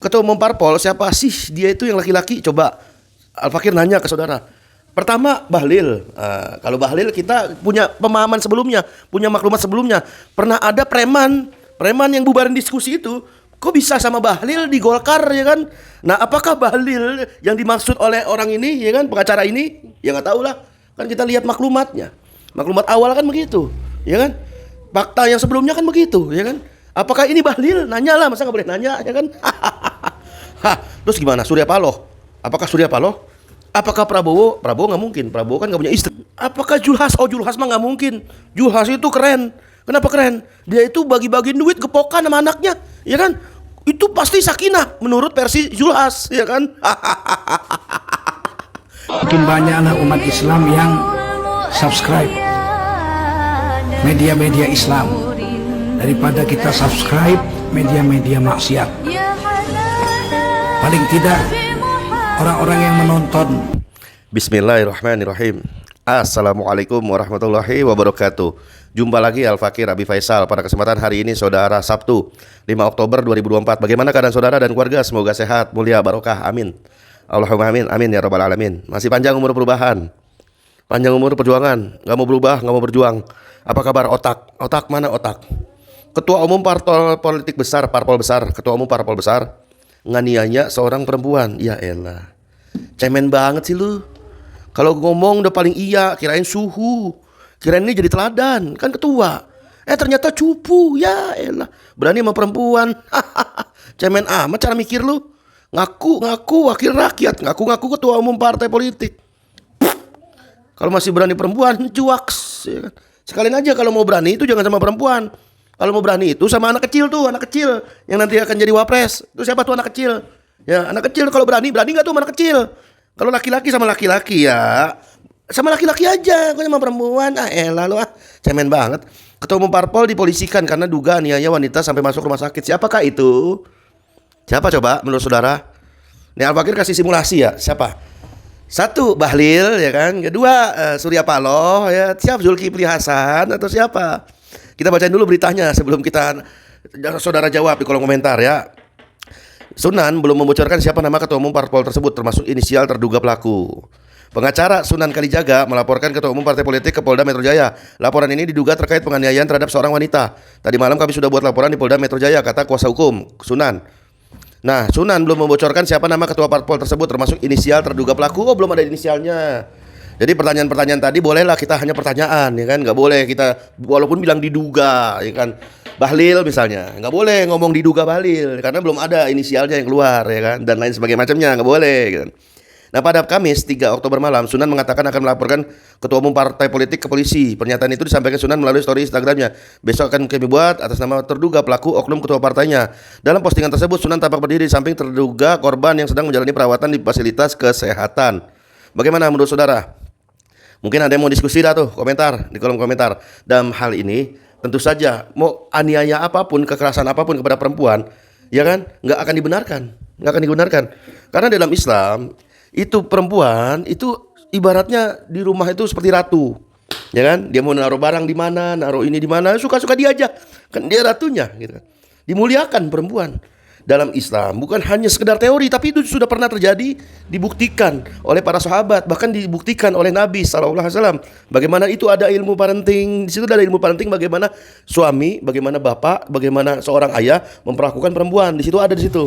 ketua umum parpol siapa sih dia itu yang laki-laki? Coba Al-Fakir nanya ke saudara. Pertama Bahlil. Kalau Bahlil kita punya pemahaman sebelumnya, punya maklumat sebelumnya. Pernah ada preman yang bubarin diskusi itu. Kok bisa sama Bahlil di Golkar ya kan? Nah, apakah Bahlil yang dimaksud oleh orang ini ya kan, pengacara ini? Ya nggak tahu lah. Kan kita lihat maklumatnya. Maklumat awal kan begitu, ya kan? Fakta yang sebelumnya kan begitu, ya kan? Apakah ini Bahlil? Nanya lah, masa nggak boleh nanya, ya kan? Hah, terus gimana? Surya Paloh? Apakah Surya Paloh? Apakah Prabowo? Prabowo nggak mungkin. Prabowo kan nggak punya istri. Apakah Julhas? Oh, Julhas mah nggak mungkin. Julhas itu keren. Kenapa keren? Dia itu bagi-bagi duit gepokan sama anaknya, ya kan? Itu pasti sakinah menurut versi Julhas, ya kan? Makin banyak anak umat Islam yang subscribe media-media Islam daripada kita subscribe media-media maksiat. Paling tidak orang-orang yang menonton. Bismillahirrahmanirrahim. Assalamualaikum warahmatullahi wabarakatuh. Jumpa lagi Al-Fakir Abi Faisal pada kesempatan hari ini saudara, Sabtu 5 Oktober 2024. Bagaimana keadaan saudara dan keluarga? Semoga sehat, mulia, barokah, amin. Allahumma amin, amin ya rabbal alamin. Masih panjang umur perubahan, panjang umur perjuangan. Gak mau berubah, gak mau berjuang. Apa kabar otak? Otak mana otak? Ketua umum parpol politik besar, parpol besar, ketua umum parpol besar nganiaya seorang perempuan. Ya elah, cemen banget sih lu. Kalau ngomong udah paling iya, kirain suhu, kirain ini jadi teladan, kan ketua. Ternyata cupu, ya elah. Berani sama perempuan. Cemen amat cara mikir lu. Ngaku wakil rakyat, ngaku ketua umum partai politik. Kalau masih berani perempuan, cuaks, ya kan? Sekalian aja kalau mau berani itu jangan sama perempuan. Kalau mau berani itu sama anak kecil tuh, anak kecil yang nanti akan jadi wapres. Itu siapa tuh anak kecil? Ya, anak kecil kalau berani nggak tuh sama anak kecil? Kalau laki-laki sama laki-laki ya, sama laki-laki aja. Kok sama perempuan? Elah lu cemen banget. Ketua umum parpol dipolisikan karena dugaan aniaya wanita sampai masuk rumah sakit. Siapakah itu? Siapa coba menurut saudara? Nih Al-Fakir kasih simulasi ya. Siapa? Satu Bahlil ya kan. Kedua Surya Paloh ya. Siapa Zulkifli Hasan atau siapa? Kita bacain dulu beritanya sebelum kita saudara jawab di kolom komentar ya. Sunan belum membocorkan siapa nama ketua umum parpol tersebut termasuk inisial terduga pelaku. Pengacara Sunan Kalijaga melaporkan ketua umum partai politik ke Polda Metro Jaya. Laporan ini diduga terkait penganiayaan terhadap seorang wanita. Tadi malam kami sudah buat laporan di Polda Metro Jaya, kata kuasa hukum Sunan. Nah, Sunan belum membocorkan siapa nama ketua parpol tersebut termasuk inisial terduga pelaku. Oh, belum ada inisialnya. Jadi pertanyaan-pertanyaan tadi bolehlah kita hanya pertanyaan, ya kan? Nggak boleh kita walaupun bilang diduga, ya kan? Bahlil misalnya, nggak boleh ngomong diduga Bahlil karena belum ada inisialnya yang keluar, ya kan? Dan lain sebagainya macamnya, nggak boleh, gitu. Nah, pada Kamis 3 Oktober malam, Sunan mengatakan akan melaporkan ketua umum partai politik ke polisi. Pernyataan itu disampaikan Sunan melalui story Instagramnya. Besok akan kami buat atas nama terduga pelaku oknum ketua partainya. Dalam postingan tersebut, Sunan tampak berdiri di samping terduga korban yang sedang menjalani perawatan di fasilitas kesehatan. Bagaimana menurut saudara? Mungkin ada yang mau diskusi dah tuh, komentar di kolom komentar. Dalam hal ini, tentu saja mau aniaya apapun, kekerasan apapun kepada perempuan, ya kan, nggak akan dibenarkan. Karena dalam Islam itu perempuan itu ibaratnya di rumah itu seperti ratu, ya kan? Dia mau naruh barang di mana, naruh ini di mana, suka-suka dia aja, kan dia ratunya, gitu. Dimuliakan perempuan dalam Islam bukan hanya sekedar teori, tapi itu sudah pernah terjadi, dibuktikan oleh para sahabat, bahkan dibuktikan oleh Nabi SAW. Bagaimana itu ada ilmu parenting, di situ ada ilmu parenting bagaimana suami, bagaimana bapak, bagaimana seorang ayah memperlakukan perempuan, di situ ada di situ.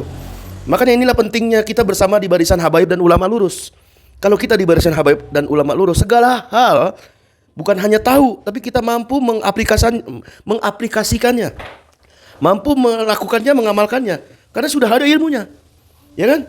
Makanya inilah pentingnya kita bersama di barisan habaib dan ulama lurus. Kalau kita di barisan habaib dan ulama lurus, segala hal bukan hanya tahu, tapi kita mampu mengaplikasikannya, mampu melakukannya, mengamalkannya. Karena sudah ada ilmunya, ya kan?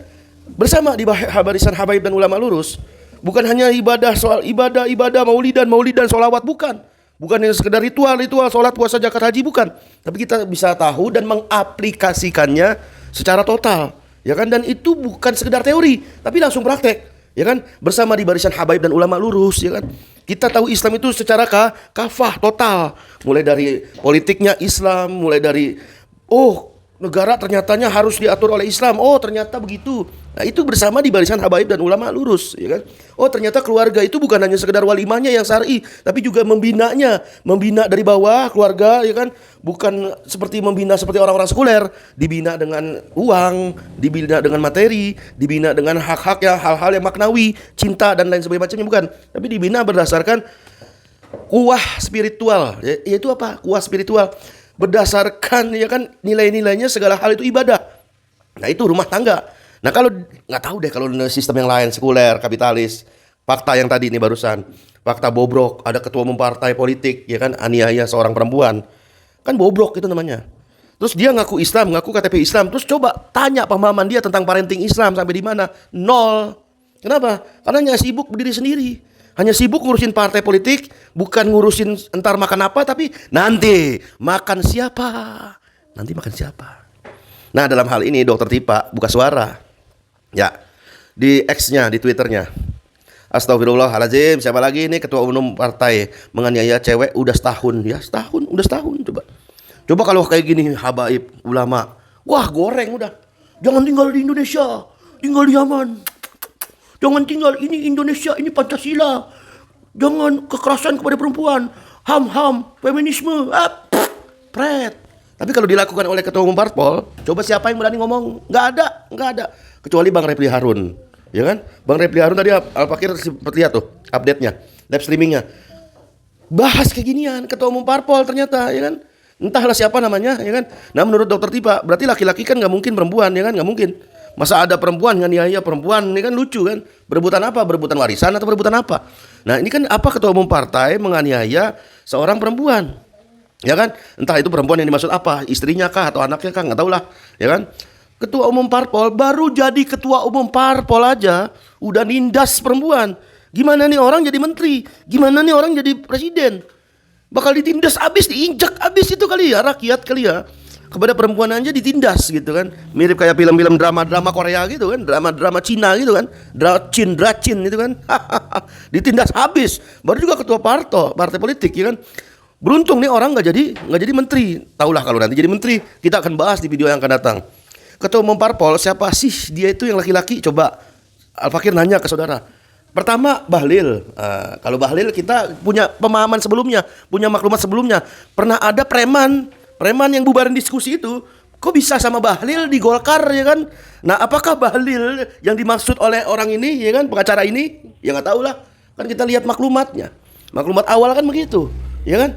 Bersama di barisan habaib dan ulama lurus, bukan hanya ibadah, soal ibadah, maulidan, sholawat, bukan hanya sekedar ritual, sholat, puasa, zakat, haji, bukan. Tapi kita bisa tahu dan mengaplikasikannya secara total, ya kan? Dan itu bukan sekedar teori, tapi langsung praktek, ya kan? Bersama di barisan habaib dan ulama lurus, ya kan? Kita tahu Islam itu secara kafah total, mulai dari politiknya Islam, mulai dari negara ternyatanya harus diatur oleh Islam. Oh, ternyata begitu. Nah, itu bersama di barisan habaib dan ulama lurus, ya kan? Oh, ternyata keluarga itu bukan hanya sekedar walimahnya yang syar'i, tapi juga membinanya, membina dari bawah keluarga, ya kan? Bukan seperti membina seperti orang-orang sekuler, dibina dengan uang, dibina dengan materi, dibina dengan hak-hak ya, hal-hal yang maknawi, cinta dan lain sebagainya macamnya, bukan. Tapi dibina berdasarkan kuah spiritual. Yaitu apa? Kuah spiritual. Berdasarkan ya kan nilai-nilainya segala hal itu ibadah. Nah, itu rumah tangga. Nah, kalau nggak tahu deh kalau sistem yang lain sekuler, kapitalis, fakta yang tadi ini barusan, fakta bobrok, ada ketua umum partai politik ya kan aniaya seorang perempuan. Kan bobrok itu namanya. Terus dia ngaku Islam, ngaku KTP Islam, terus coba tanya pemahaman dia tentang parenting Islam sampai di mana? Nol. Kenapa? Karena hanya sibuk berdiri sendiri. Hanya sibuk ngurusin partai politik, bukan ngurusin entar makan apa, tapi nanti makan siapa. Nanti makan siapa. Nah, dalam hal ini Dokter Tipa buka suara. Ya, di X-nya, di Twitternya. Astagfirullahaladzim, siapa lagi ini ketua umum partai menganiaya cewek udah setahun. Ya, udah setahun coba. Coba kalau kayak gini habaib ulama. Wah, goreng udah. Jangan tinggal di Indonesia, tinggal di Yaman. Jangan tinggal, ini Indonesia, ini Pancasila. Jangan kekerasan kepada perempuan. Ham, feminisme. Pret. Tapi kalau dilakukan oleh ketua umum parpol, coba siapa yang berani ngomong? Nggak ada. Kecuali Bang Refli Harun, ya kan? Bang Refli Harun tadi Al-Fakir lihat tuh update-nya, live streaming-nya. Bahas kayak ginian, ketua umum parpol ternyata, ya kan? Entahlah siapa namanya, ya kan? Nah, menurut Dokter Tipa, berarti laki-laki kan nggak mungkin perempuan, ya kan? Nggak mungkin. Masa ada perempuan nganiaya perempuan, ini kan lucu kan? Berebutan apa? Berebutan warisan atau berebutan apa? Nah, ini kan apa ketua umum partai menganiaya seorang perempuan? Ya kan? Entah itu perempuan yang dimaksud apa, istrinya kah atau anaknya kah, nggak tahu lah, ya kan? Ketua umum parpol baru jadi ketua umum parpol aja udah nindas perempuan. Gimana nih orang jadi menteri? Gimana nih orang jadi presiden? Bakal ditindas abis, diinjak abis itu kali ya, rakyat kali ya. Kepada perempuan aja ditindas gitu kan. Mirip kayak film-film drama-drama Korea gitu kan, drama-drama Cina gitu kan. Dracin gitu kan. Ditindas habis. Baru juga ketua partai politik ya kan. Beruntung nih orang nggak jadi menteri. Taulah kalau nanti jadi menteri, kita akan bahas di video yang akan datang. Ketua umum parpol siapa sih dia itu yang laki-laki? Coba Al-Fakir nanya ke saudara. Pertama Bahlil. Kalau Bahlil kita punya pemahaman sebelumnya, punya maklumat sebelumnya. Pernah ada preman yang bubarin diskusi itu. Kok bisa sama Bahlil di Golkar ya kan? Nah, apakah Bahlil yang dimaksud oleh orang ini ya kan, pengacara ini? Ya nggak tahu lah. Kan kita lihat maklumatnya. Maklumat awal kan begitu, ya kan?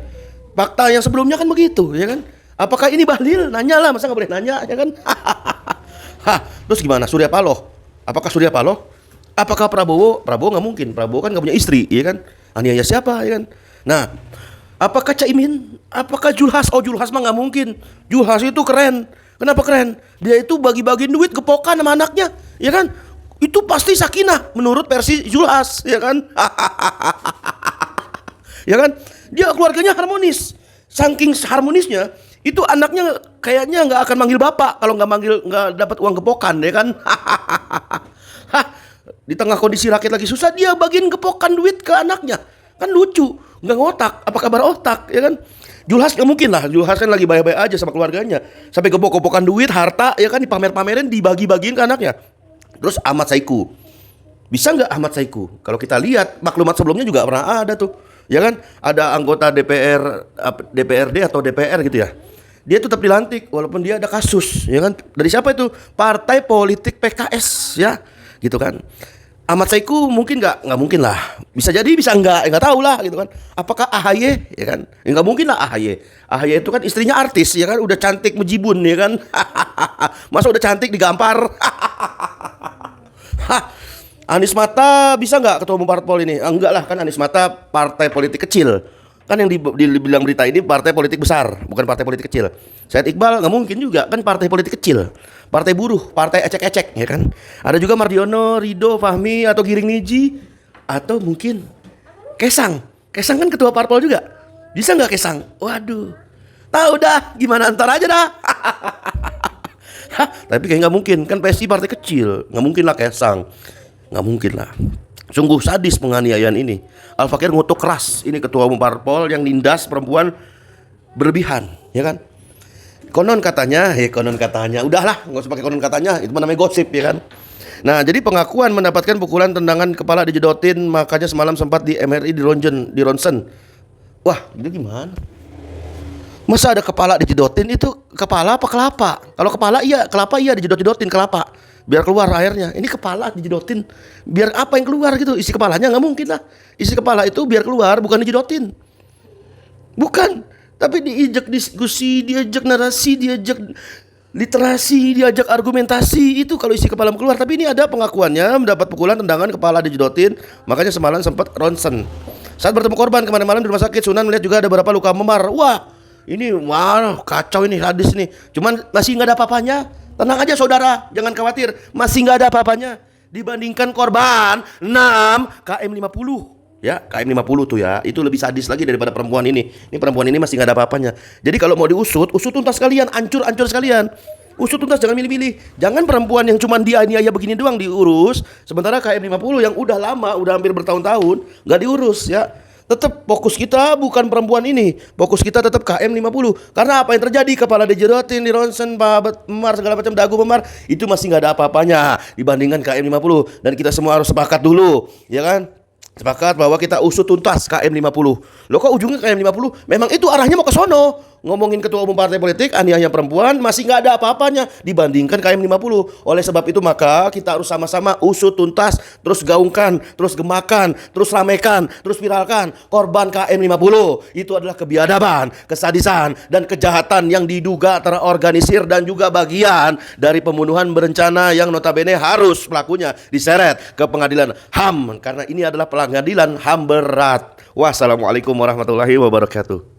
Fakta yang sebelumnya kan begitu, ya kan? Apakah ini Bahlil? Nanya lah, masa nggak boleh nanya, ya kan? Terus gimana? Surya Paloh? Apakah Surya Paloh? Apakah Prabowo? Prabowo nggak mungkin. Prabowo kan nggak punya istri, ya kan? Aniaya siapa, ya kan? Nah, apakah Caimin? Apakah Julhas? Oh, Julhas mah nggak mungkin. Julhas itu keren. Kenapa keren? Dia itu bagi-bagiin duit gepokan sama anaknya, ya kan? Itu pasti sakinah menurut versi Julhas, ya kan? Ya kan? Dia keluarganya harmonis. Saking harmonisnya, itu anaknya kayaknya nggak akan manggil bapak kalau nggak dapat uang gepokan, ya kan? Di tengah kondisi rakyat lagi susah, dia bagiin gepokan duit ke anaknya, kan lucu, nggak ngotak. Apa kabar otak, ya kan? Julhas nggak mungkin lah, Julhas kan lagi baik-baik aja sama keluarganya, sampai gepok-gepokan duit, harta, ya kan dipamer-pamerin, dibagi-bagiin ke anaknya. Terus Ahmad Saiku, bisa nggak Ahmad Saiku? Kalau kita lihat maklumat sebelumnya juga pernah ada tuh, ya kan? Ada anggota DPRD atau DPR gitu ya. Dia tetap dilantik walaupun dia ada kasus, ya kan? Dari siapa itu? Partai politik PKS, ya, gitu kan? Ahmad Saiku mungkin nggak mungkin lah. Bisa jadi, bisa nggak tahu lah, gitu kan? Apakah AHY, ya kan? Ya, nggak mungkin lah AHY. AHY itu kan istrinya artis, ya kan? Udah cantik mejibun, ya kan? Masa udah cantik digampar? Anies Mata bisa nggak ketua umum parpol ini? Enggak lah, kan Anies Mata partai politik kecil. Kan yang dibilang berita ini partai politik besar, bukan partai politik kecil. Said Iqbal nggak mungkin juga, kan partai politik kecil. Partai buruh, partai ecek-ecek, ya kan? Ada juga Mardiono, Ridho, Fahmi, atau Giring Niji, atau mungkin Kesang. Kesang kan ketua parpol juga. Bisa nggak Kesang? Waduh, tahu dah, gimana ntar aja dah. Tapi kayak nggak mungkin, kan PSI partai kecil, nggak mungkin lah Kesang, nggak mungkin lah. Sungguh sadis penganiayaan ini. Al-Fakir ngutuk keras ini ketua umum parpol yang nindas perempuan berlebihan, ya kan? Konon katanya, udahlah, nggak usah pakai konon katanya, itu namanya gosip ya kan. Nah, jadi pengakuan mendapatkan pukulan tendangan kepala dijedotin, makanya semalam sempat di MRI di ronsen. Wah, itu gimana? Masa ada kepala dijedotin, itu kepala apa kelapa? Kalau kepala iya, kelapa iya dijedot-jedotin kelapa biar keluar airnya. Ini kepala dijedotin, biar apa yang keluar gitu? Isi kepalanya nggak mungkin lah. Isi kepala itu biar keluar, bukan dijedotin. Bukan, tapi diajak diskusi, diajak narasi, diajak literasi, diajak argumentasi. Itu kalau isi kepala keluar. Tapi ini ada pengakuannya mendapat pukulan tendangan kepala dijedotin, makanya semalam sempat ronsen. Saat bertemu korban kemarin malam di rumah sakit, Sunan melihat juga ada beberapa luka memar. Wah, ini wah kacau ini, hadis nih. Cuman masih nggak ada apa-apanya. Tenang aja saudara, jangan khawatir, masih nggak ada apa-apanya. Dibandingkan korban 6 KM 50. Ya, KM 50 tuh ya, itu lebih sadis lagi daripada perempuan ini. Ini perempuan ini masih nggak ada apa-apanya. Jadi kalau mau diusut, usut tuntas sekalian, ancur sekalian. Usut tuntas, jangan milih-milih. Jangan perempuan yang cuman dianiaya begini doang diurus, sementara KM 50 yang udah lama, udah hampir bertahun-tahun nggak diurus ya. Tetap fokus kita bukan perempuan ini. Fokus kita tetap KM 50. Karena apa yang terjadi? Kepala dijedotin, di ronsen, memar, segala macam, dagu memar, itu masih nggak ada apa-apanya dibandingkan KM 50. Dan kita semua harus sepakat dulu, ya kan? Sepakat bahwa kita usut tuntas KM 50. Loh kok ujungnya KM 50? Memang itu arahnya mau ke sono. Ngomongin ketua umum partai politik, aniaya perempuan, masih nggak ada apa-apanya dibandingkan KM 50. Oleh sebab itu maka kita harus sama-sama usut tuntas, terus gaungkan, terus gemakan, terus ramekan, terus viralkan korban KM 50. Itu adalah kebiadaban, kesadisan, dan kejahatan yang diduga terorganisir dan juga bagian dari pembunuhan berencana yang notabene harus pelakunya diseret ke pengadilan HAM karena ini adalah pengadilan HAM berat. Wassalamualaikum warahmatullahi wabarakatuh.